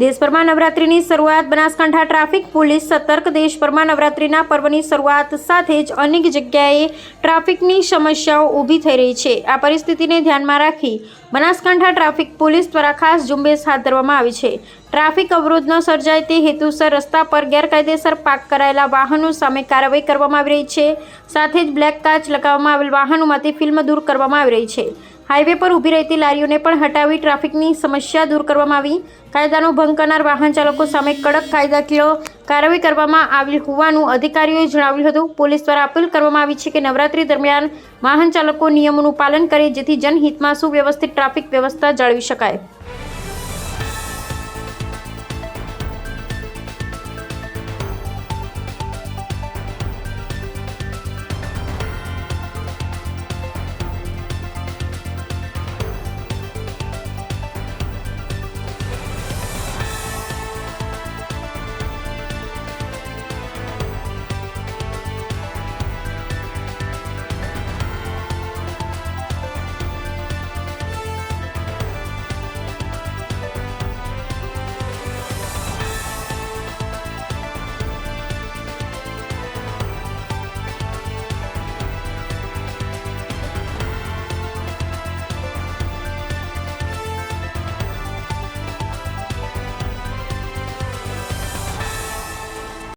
દેશભરમાં નવરાત્રિની શરૂઆત બનાસકાંઠા ટ્રાફિક પોલીસ સતર્ક. દેશભરમાં નવરાત્રિના પર્વની શરૂઆત સાથે જ અનેક જગ્યાએ ટ્રાફિકની સમસ્યાઓ ઊભી થઈ રહી છે. આ પરિસ્થિતિને ધ્યાનમાં રાખી બનાસકાંઠા ટ્રાફિક પોલીસ દ્વારા ખાસ ઝુંબેશ હાથ ધરવામાં આવી છે. ટ્રાફિક અવરોધ ન સર્જાય તે હેતુસર રસ્તા પર ગેરકાયદેસર પાર્ક કરાયેલા વાહનો સામે કાર્યવાહી કરવામાં આવી રહી છે. સાથે જ બ્લેક કાચ લગાવવામાં આવેલ વાહનોમાંથી ફિલ્મ દૂર કરવામાં આવી રહી છે. હાઈવે પર ઊભી રહેતી લારીઓને પણ હટાવી ટ્રાફિકની સમસ્યા દૂર કરવામાં આવી. કાયદાનો ભંગ કરનાર વાહન ચાલકો સામે કડક કાયદાકીય કાર્યવાહી કરવામાં આવી હોવાનું અધિકારીઓએ જણાવ્યું હતું. પોલીસ દ્વારા અપીલ કરવામાં આવી છે કે નવરાત્રી દરમિયાન વાહન ચાલકો નિયમોનું પાલન કરે જેથી જનહિતમાં સુવ્યવસ્થિત ટ્રાફિક વ્યવસ્થા જાળવી શકાય.